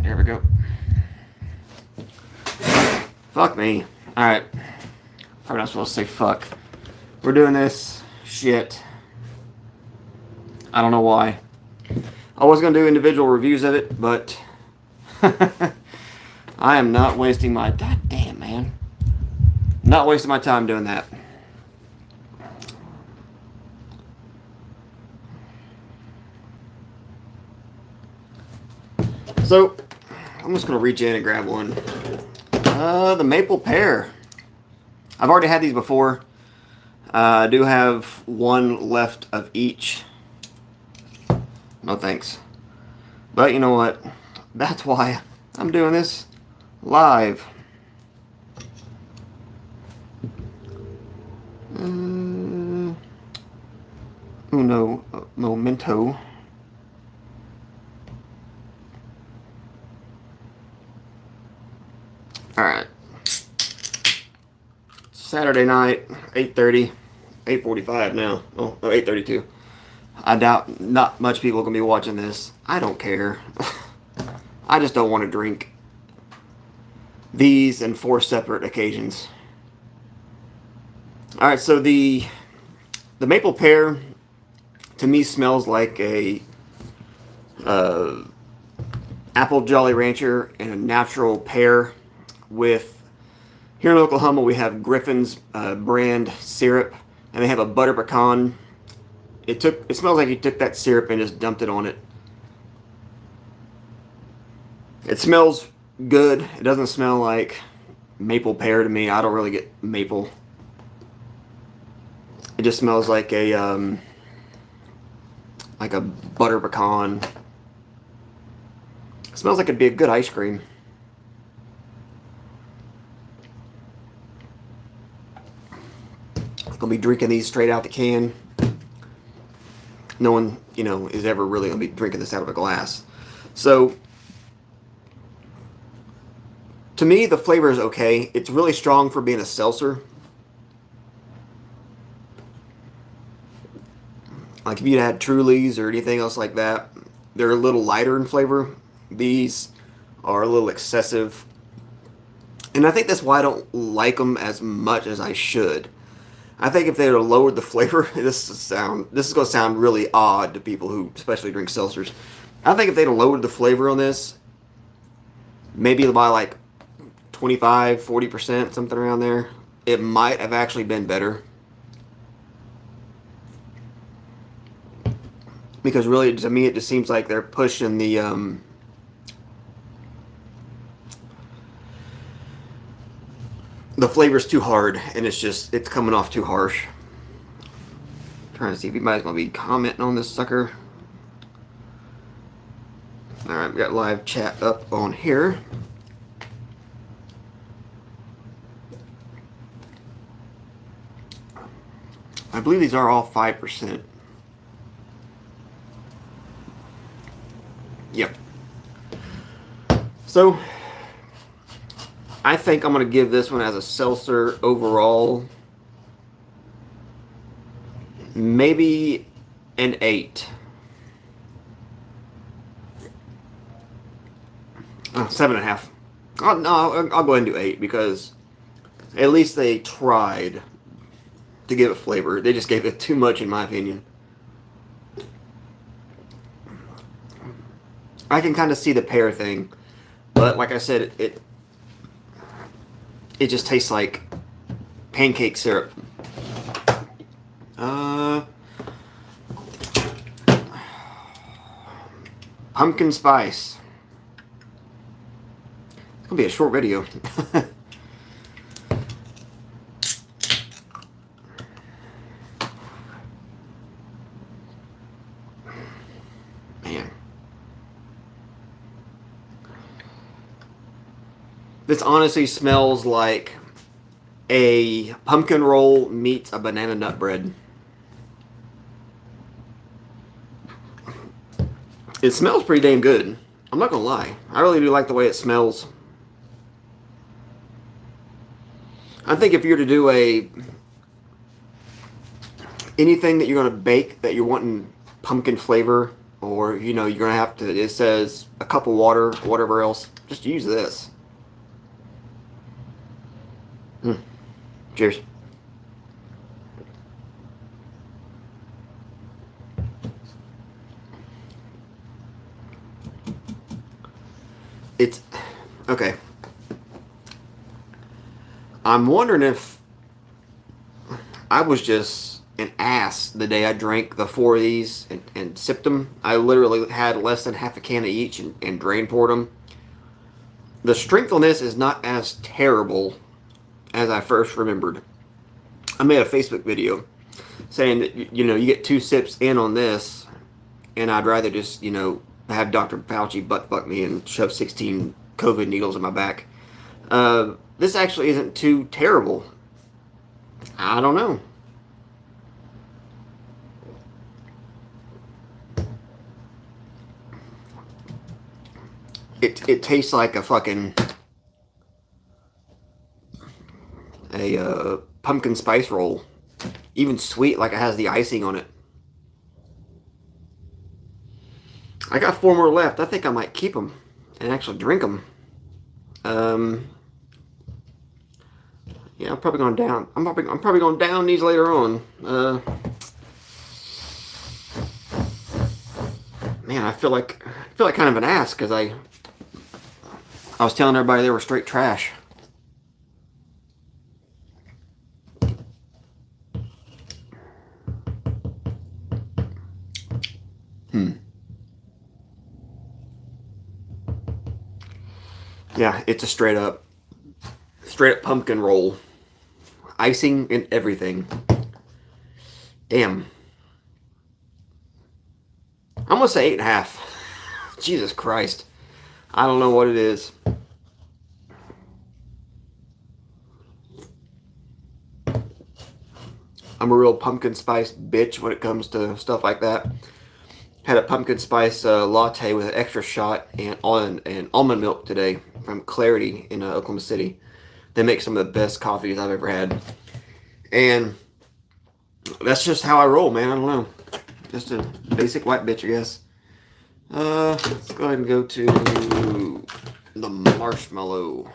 There we go. Fuck me. Alright. Probably not supposed to say fuck. We're doing this shit. I don't know why. I was going to do individual reviews of it, but I am not wasting my... God damn, man. Not wasting my time doing that. So, I'm just going to reach in and grab one. The Maple Pear. I've already had these before. I do have one left of each. No thanks. But you know what? That's why I'm doing this live. Uno momento. Alright. Saturday night, 8:30. 8:45 now. Oh, no, 8:32. I doubt not much people are going to be watching this. I don't care. I just don't want to drink these in 4 separate occasions. Alright, so the Maple Pear to me smells like a apple Jolly Rancher and a natural pear with, here in Oklahoma we have Griffin's brand syrup, and they have a butter pecan. It smells like you took that syrup and just dumped it on it. It smells good. It doesn't smell like maple pear to me. I don't really get maple. It just smells like a butter pecan. It smells like it'd be a good ice cream. I'm gonna be drinking these straight out the can. No one, is ever really gonna be drinking this out of a glass. So, to me, the flavor is okay. It's really strong for being a seltzer. Like if you had Trulies or anything else like that, they're a little lighter in flavor. These are a little excessive. And I think that's why I don't like them as much as I should. I think if they would have lowered the flavor, this is going to sound really odd to people who especially drink seltzers. I think if they'd have lowered the flavor on this, maybe by like 25, 40%, something around there, it might have actually been better. Because really, to me, it just seems like they're pushing the flavor's too hard, and it's coming off too harsh. I'm trying to see if anybody's going to be commenting on this sucker. Alright, we got live chat up on here. I believe these are all 5%. Yep. So, I think I'm going to give this one as a seltzer overall maybe an 8. 7.5. No, I'll go ahead and do 8 because at least they tried to give it flavor. They just gave it too much, in my opinion. I can kind of see the pear thing, but like I said, it just tastes like pancake syrup. Pumpkin spice. It's gonna be a short video. Man. This honestly smells like a pumpkin roll meets a banana nut bread. It smells pretty damn good. I'm not gonna lie. I really do like the way it smells. I think if you're to do anything that you're gonna bake that you're wanting pumpkin flavor or you're gonna have to. It says a cup of water, whatever else. Just use this. Mm. Cheers. It's okay. I'm wondering if I was just an ass the day I drank the four of these and sipped them. I literally had less than half a can of each and drain poured them. The strength on this is not as terrible as I first remembered. I made a Facebook video saying that you get two sips in on this, and I'd rather just have Dr. Fauci butt fuck me and shove 16 COVID needles in my back. This actually isn't too terrible. I don't know. It tastes like a fucking pumpkin spice roll. Even sweet, like it has the icing on it. I got four more left. I think I might keep them and actually drink them. Yeah, I'm probably going down. I'm probably going down these later on. Man, I feel like kind of an ass because I was telling everybody they were straight trash. Yeah, it's a straight up pumpkin roll. Icing and everything. Damn. I'm gonna say 8.5. Jesus Christ. I don't know what it is. I'm a real pumpkin spice bitch when it comes to stuff like that. Had a pumpkin spice latte with an extra shot and almond milk today from Clarity in Oklahoma City. They make some of the best coffees I've ever had. And that's just how I roll, man. I don't know. Just a basic white bitch, I guess. Let's go ahead and go to the Marshmallow.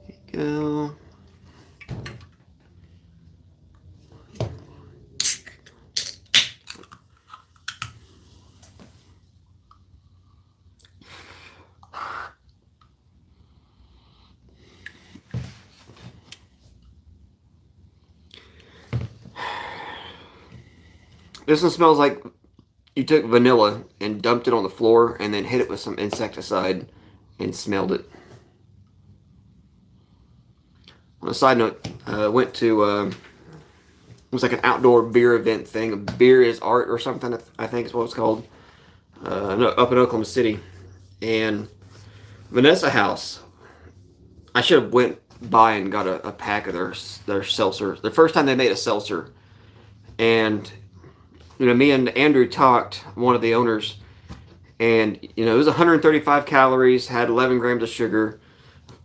Here you go. This one smells like you took vanilla and dumped it on the floor and then hit it with some insecticide and smelled it. On a side note, I went to, it was like an outdoor beer event thing. Beer is Art or something, I think is what it's called, up in Oklahoma City. And Vanessa House, I should have went by and got a pack of their seltzer. The first time they made a seltzer. And me and Andrew talked, one of the owners, and it was 135 calories, had 11 grams of sugar.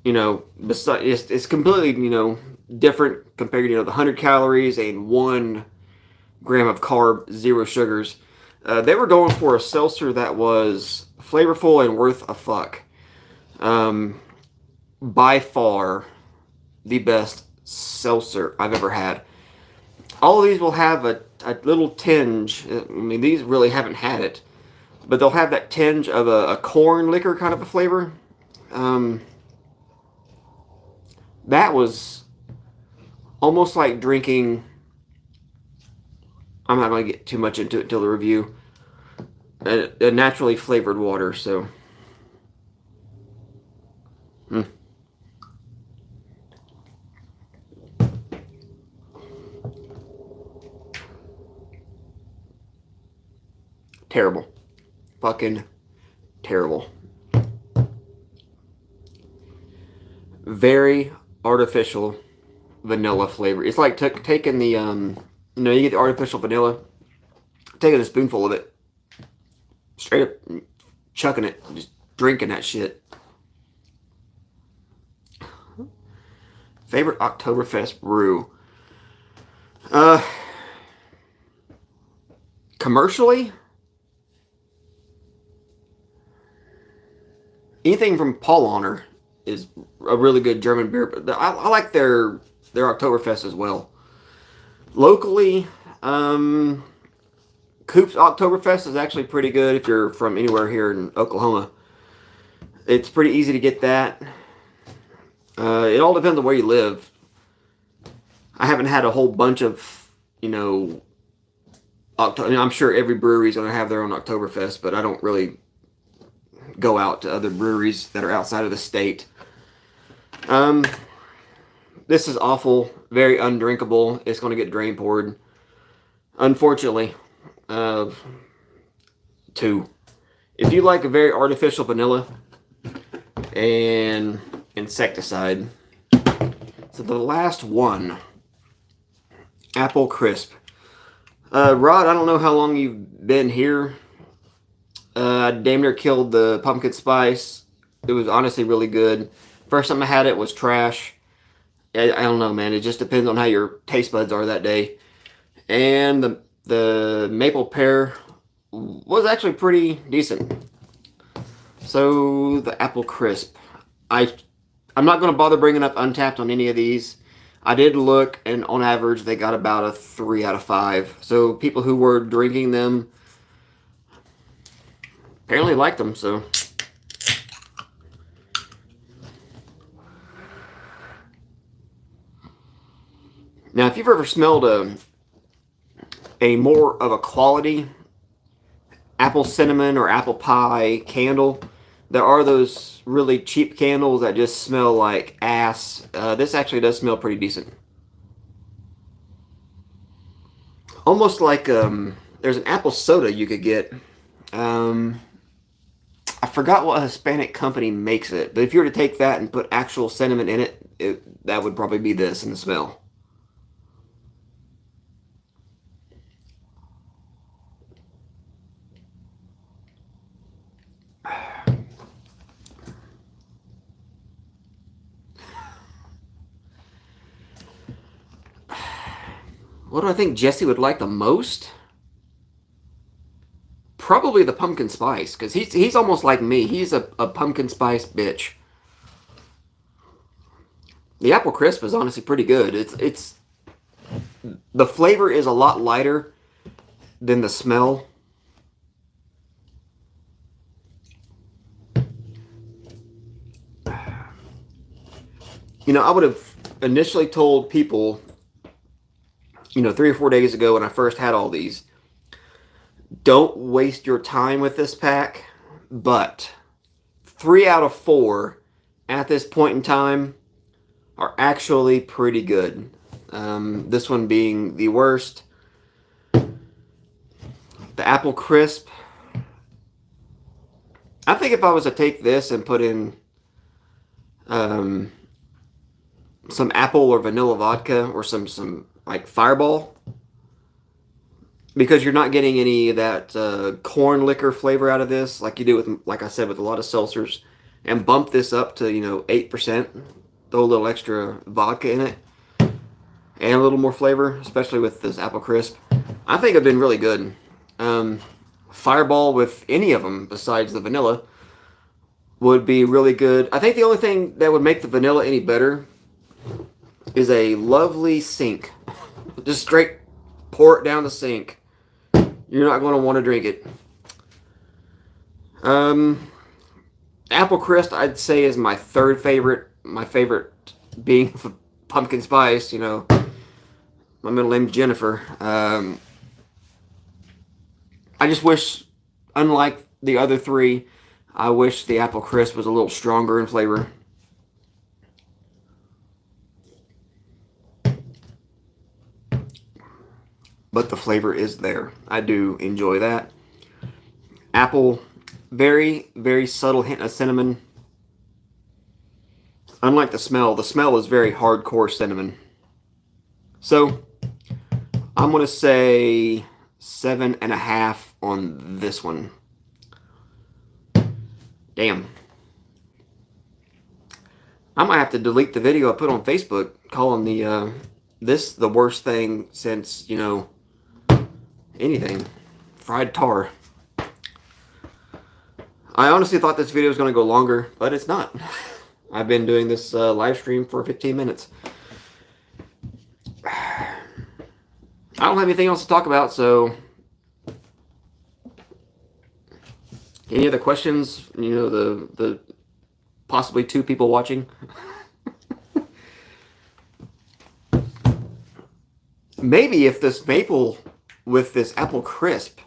It's completely different compared to the 100 calories and 1 gram of carb, 0 sugars. They were going for a seltzer that was flavorful and worth a fuck. By far, the best seltzer I've ever had. All of these will have a little tinge. I mean, these really haven't had it, but they'll have that tinge of a corn liquor kind of a flavor. That was almost like drinking. I'm not going to get too much into it till the review. A naturally flavored water, so. Terrible. Fucking terrible. Very artificial vanilla flavor. It's like taking the, you get the artificial vanilla, taking a spoonful of it, straight up chucking it, just drinking that shit. Favorite Oktoberfest brew? commercially, anything from Paulaner is a really good German beer. But I like their Oktoberfest as well. Locally, Coop's Oktoberfest is actually pretty good if you're from anywhere here in Oklahoma. It's pretty easy to get that. It all depends on where you live. I haven't had a whole bunch of, I'm sure every brewery is going to have their own Oktoberfest, but I don't really go out to other breweries that are outside of the state. This is awful, very undrinkable. It's going to get drain poured. Unfortunately, 2. If you like a very artificial vanilla and insecticide, so the last one, Apple Crisp. Rod, I don't know how long you've been here. I damn near killed the pumpkin spice. It was honestly really good. First time I had it was trash. I don't know, man. It just depends on how your taste buds are that day. And the maple pear was actually pretty decent. So the Apple Crisp. I'm not going to bother bringing up Untapped on any of these. I did look, and on average, they got about a 3 out of 5. So people who were drinking them apparently liked them, so. Now, if you've ever smelled a more of a quality apple cinnamon or apple pie candle, there are those really cheap candles that just smell like ass. This actually does smell pretty decent. Almost like there's an apple soda you could get. I forgot what Hispanic company makes it, but if you were to take that and put actual cinnamon in it, that would probably be this in the smell. What do I think Jesse would like the most? Probably the pumpkin spice, because he's almost like me. He's a pumpkin spice bitch. The apple crisp is honestly pretty good. It's the flavor is a lot lighter than the smell. I would have initially told people, 3 or 4 days ago when I first had all these, don't waste your time with this pack, but 3 out of 4 at this point in time are actually pretty good. This one being the worst. The apple crisp. I think if I was to take this and put in some apple or vanilla vodka or some like Fireball, because you're not getting any of that corn liquor flavor out of this like you do with, like I said, with a lot of seltzers, and bump this up to 8%, throw a little extra vodka in it and a little more flavor, especially with this apple crisp, I think it'd been really good. Fireball with any of them besides the vanilla would be really good. I think the only thing that would make the vanilla any better is a lovely sink. Just straight pour it down the sink. You're not going to want to drink it. Apple crisp, I'd say, is my third favorite. My favorite being pumpkin spice. My middle name's Jennifer. I just wish, unlike the other 3, I wish the apple crisp was a little stronger in flavor. But the flavor is there. I do enjoy that. Apple, very, very subtle hint of cinnamon. Unlike the smell is very hardcore cinnamon. So, I'm going to say 7.5 on this one. Damn. I might have to delete the video I put on Facebook calling this the worst thing since, anything. fried tar. I honestly thought this video was going to go longer, but it's not. I've been doing this live stream for 15 minutes. I don't have anything else to talk about, so any other questions? You know, the possibly 2 people watching. Maybe if this maple with this apple crisp,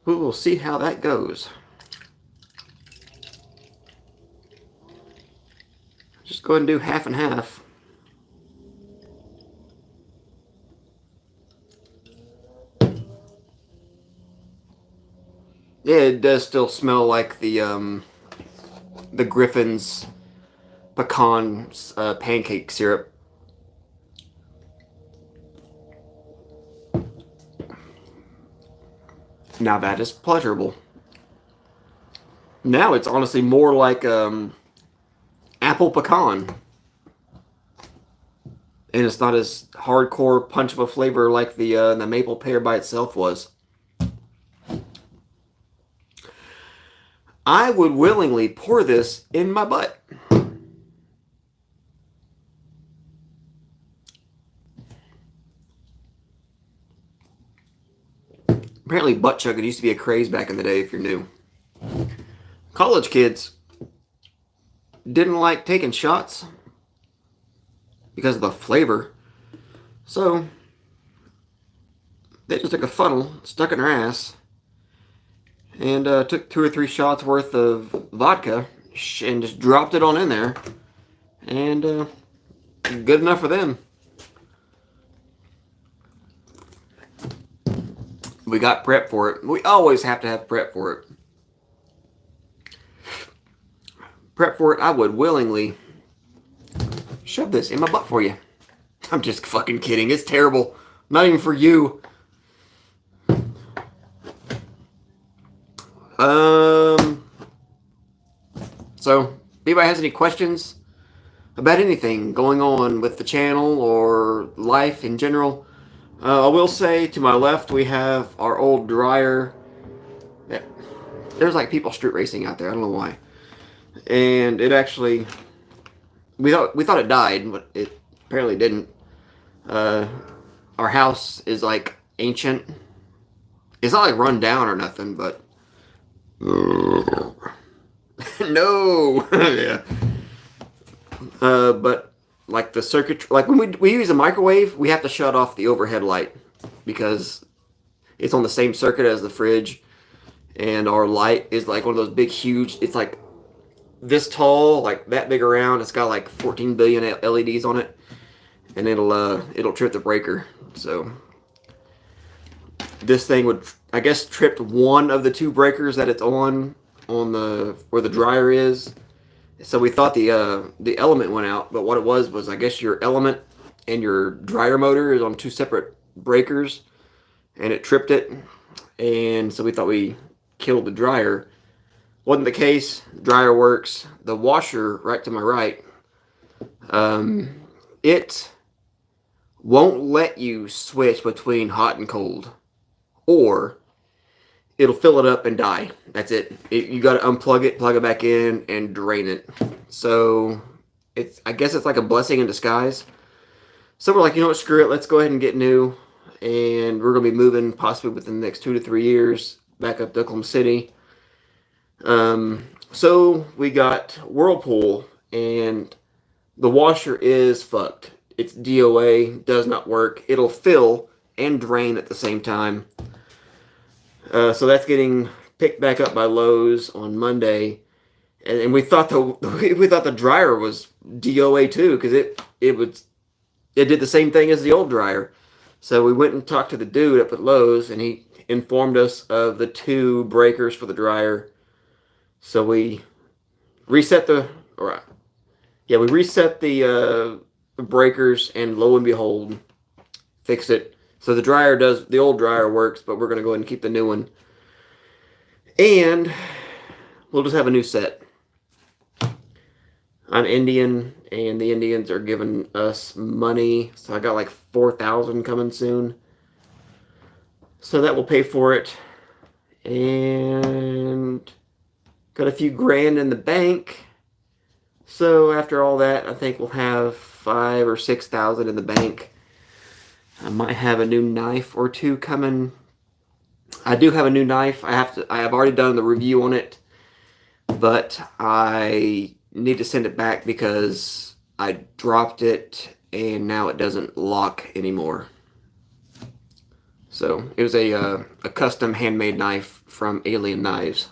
we will see how that goes. Just go ahead and do half and half. Yeah, it does still smell like the Griffin's pecan pancake syrup. Now that is pleasurable. Now it's honestly more like apple pecan. And it's not as hardcore punch of a flavor like the maple pear by itself was. I would willingly pour this in my butt. Apparently butt chugging used to be a craze back in the day if you're new. College kids didn't like taking shots because of the flavor. So they just took a funnel, stuck it in their ass, and took 2 or 3 shots worth of vodka and just dropped it on in there. And good enough for them. We got prep for it. We always have to have prep for it. Prep for it, I would willingly shove this in my butt for you. I'm just fucking kidding. It's terrible. Not even for you. So, if anybody has any questions about anything going on with the channel or life in general, I will say to my left we have our old dryer. There's like people street racing out there. I don't know why. And it actually, we thought it died, but it apparently didn't. Our house is like ancient. It's not like run down or nothing, but no. Yeah. But like the circuit, like when we use a microwave, we have to shut off the overhead light because it's on the same circuit as the fridge, and our light is like one of those big, huge. It's like this tall, like that big around. It's got like 14 billion LEDs on it, and it'll trip the breaker. So this thing would, I guess, tripped one of the 2 breakers that it's on the where the dryer is. So we thought the element went out, but what it was I guess your element and your dryer motor is on 2 separate breakers, and it tripped it, and so we thought we killed the dryer. Wasn't the case. Dryer works. The washer right to my right, it won't let you switch between hot and cold, or it'll fill it up and die. That's it. You got to unplug it, plug it back in, and drain it. So I guess it's like a blessing in disguise. So we're like, you know what, screw it. Let's go ahead and get new. And we're going to be moving possibly within the next 2 to 3 years back up to Oklahoma City. So we got Whirlpool, and the washer is fucked. It's DOA, does not work. It'll fill and drain at the same time. So that's getting picked back up by Lowe's on Monday, and we thought the dryer was DOA too, because it did the same thing as the old dryer. So we went and talked to the dude up at Lowe's, and he informed us of the 2 breakers for the dryer. So we reset the breakers, and lo and behold, fixed it. So the old dryer works, but we're going to go ahead and keep the new one. And we'll just have a new set. I'm Indian, and the Indians are giving us money. So I got like 4,000 coming soon. So that will pay for it. And got a few grand in the bank. So after all that, I think we'll have 5,000 or 6,000 in the bank. I might have a new knife or two coming. I do have a new knife. I have already done the review on it, but I need to send it back because I dropped it and now it doesn't lock anymore. So it was a custom handmade knife from Alien Knives.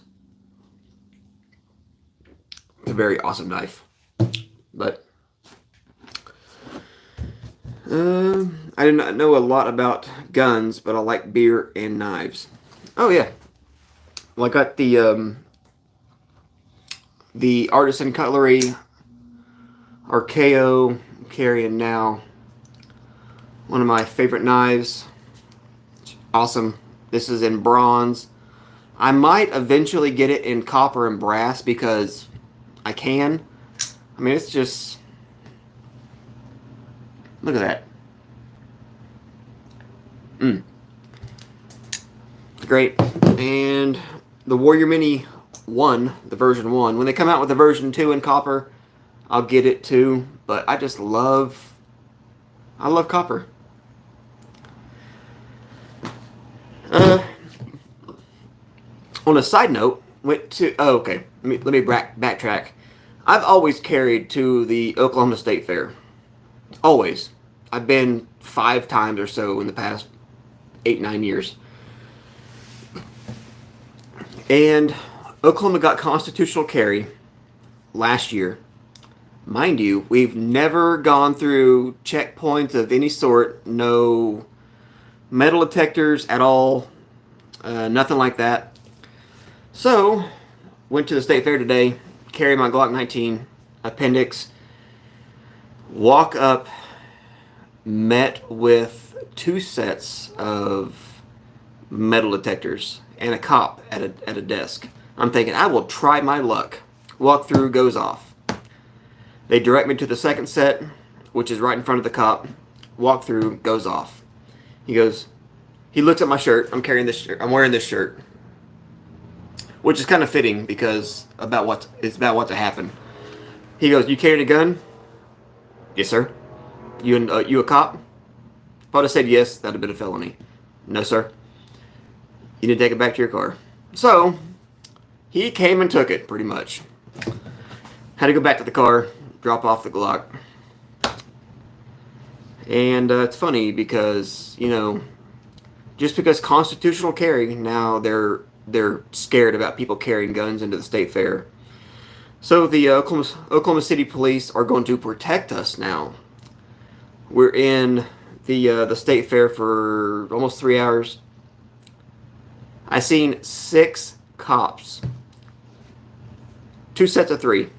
It's a very awesome knife. But I do not know a lot about guns, but I like beer and knives. Oh yeah, well I got the Artisan Cutlery Archaeo I'm carrying now. One of my favorite knives. Awesome. This is in bronze. I might eventually get it in copper and brass because I can. I mean, it's just... Look at that. Great. And the Warrior Mini 1, the version 1, when they come out with the version 2 in copper, I'll get it too. But I just love... I love copper. On a side note, went to... Oh, okay. Let me backtrack. I've always carried to the Oklahoma State Fair. Always. I've been 5 times or so in the past 8-9 years. And Oklahoma got constitutional carry last year. Mind you, we've never gone through checkpoints of any sort. No metal detectors at all. Nothing like that. So, went to the state fair today. Carry my Glock 19 appendix. Walk up. Met with 2 sets of metal detectors and a cop at a desk. I'm thinking, I will try my luck. Walk through, goes off. They direct me to the second set, which is right in front of the cop. Walk through, goes off. He goes, he looks at my shirt. I'm carrying this shirt. I'm wearing this shirt, which is kind of fitting because it's about what to happen. He goes, "You carrying a gun?" "Yes, sir." You a cop?" If I'd have said yes, that'd have been a felony. "No, sir." "You need to take it back to your car." So, he came and took it, pretty much. Had to go back to the car, drop off the Glock. And it's funny because, you know, just because constitutional carry, now they're scared about people carrying guns into the state fair. So the Oklahoma City Police are going to protect us now. We're in the state fair for almost 3 hours. I seen 6 cops. 2 sets of 3.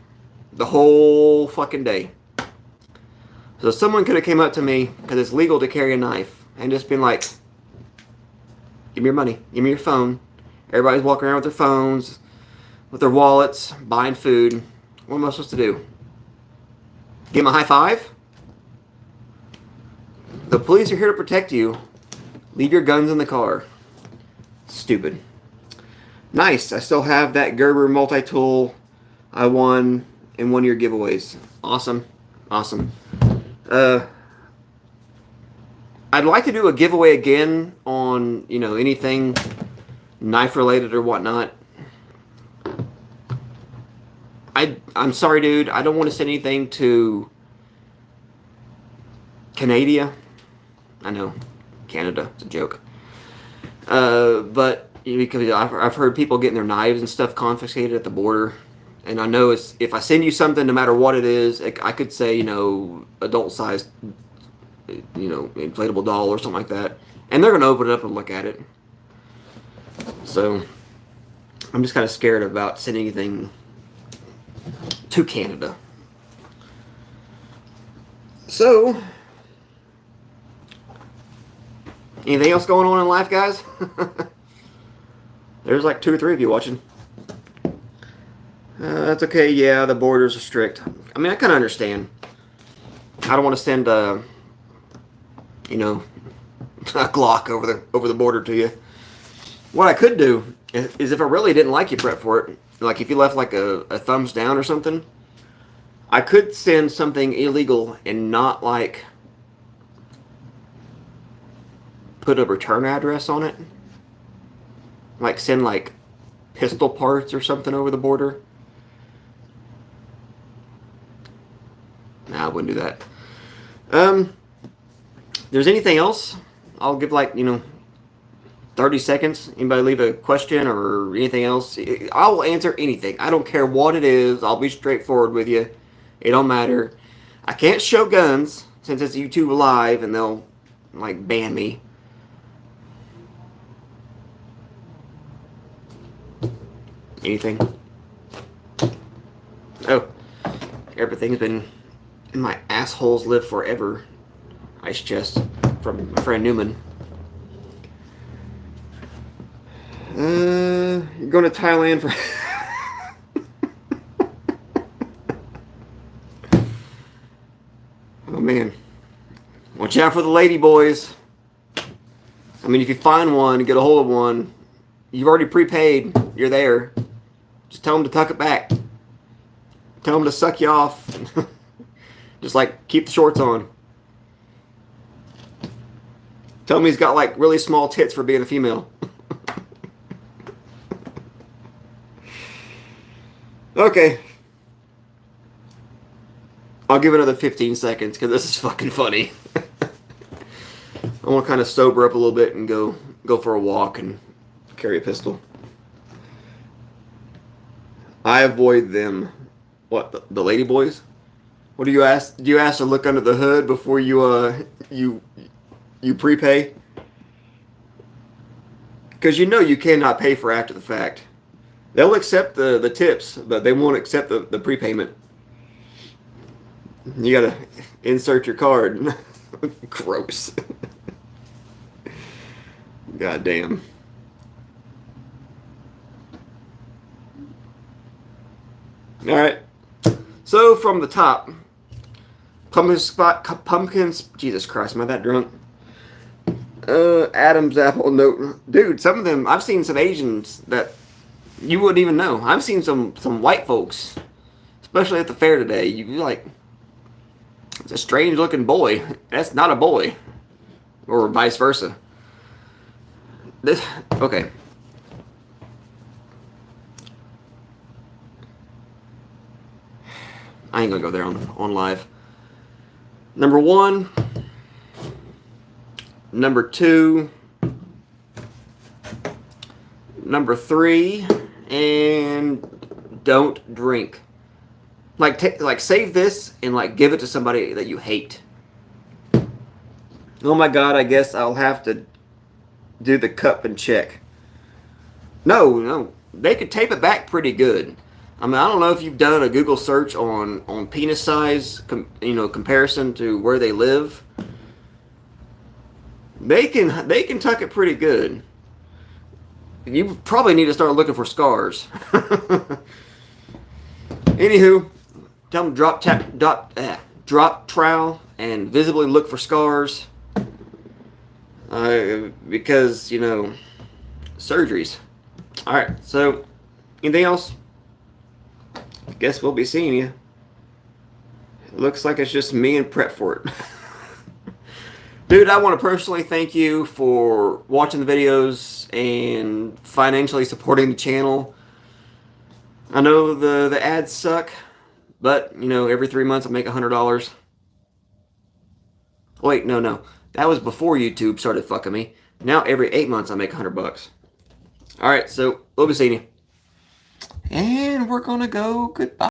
The whole fucking day. So someone could have came up to me, because it's legal to carry a knife, and just been like, "Give me your money. Give me your phone." Everybody's walking around with their phones, with their wallets, buying food. What am I supposed to do? Give them a high five? The police are here to protect you. Leave your guns in the car. Stupid. Nice. I still have that Gerber multi-tool I won in one-year giveaways. Awesome. Awesome. I'd like to do a giveaway again on, you know, anything knife related or whatnot. I'm sorry, dude. I don't want to send anything to Canada. I know, Canada. It's a joke. But because I've heard people getting their knives and stuff confiscated at the border. And I know if I send you something, no matter what it is, I could say, you know, adult-sized, you know, inflatable doll or something like that. And they're going to open it up and look at it. So, I'm just kind of scared about sending anything to Canada. So, anything else going on in life, guys? There's like 2 or 3 of you watching. That's okay. Yeah, the borders are strict. I mean, I kind of understand. I don't want to send, you know, a Glock over the border to you. What I could do is if I really didn't like you prep for it, like if you left like a thumbs down or something, I could send something illegal and not like put a return address on it. Like send like pistol parts or something over the border. Nah, I wouldn't do that. There's anything else? I'll give like, 30 seconds. Anybody leave a question or anything else? I will answer anything. I don't care what it is. I'll be straightforward with you. It don't matter. I can't show guns since it's YouTube Live and they'll like ban me. Anything? Oh, everything's been in my assholes live forever. Ice chest from my friend Newman. You're going to Thailand for... Oh, man. Watch out for the lady boys. I mean, if you find one, get a hold of one. You've already prepaid. You're there. Just tell them to tuck it back. Tell them to suck you off. Just like, keep the shorts on. Tell him he's got like really small tits for being a female. Okay. I'll give it another 15 seconds because this is fucking funny. I want to kind of sober up a little bit and go for a walk and carry a pistol. I avoid them. What, the lady boys? What do you ask? Do you ask to look under the hood before you prepay? Because you cannot pay for after the fact. They'll accept the tips, but they won't accept the prepayment. You gotta insert your card. Gross. God damn. Alright. So from the top, pumpkins. Jesus Christ, am I that drunk? Adam's apple note. Dude, some of them, I've seen some Asians that you wouldn't even know. I've seen some white folks, especially at the fair today. You're like, it's a strange looking boy. That's not a boy. Or vice versa. Okay. I ain't gonna go there on live. Number 1. Number 2. Number 3. And don't drink. Like save this and like give it to somebody that you hate. Oh my God, I guess I'll have to do the cup and check. No, they could tape it back pretty good. I mean, I don't know if you've done a Google search on penis size, comparison to where they live. They can tuck it pretty good. You probably need to start looking for scars. Anywho, tell them drop trowel and visibly look for scars. Because surgeries. All right. So, anything else? I guess we'll be seeing you. It looks like it's just me and prep for it. Dude, I want to personally thank you for watching the videos and financially supporting the channel. I know the ads suck, but, every 3 months I make $100. Wait, no. That was before YouTube started fucking me. Now every 8 months I make $100. Alright, so we'll be seeing you. And we're gonna go goodbye.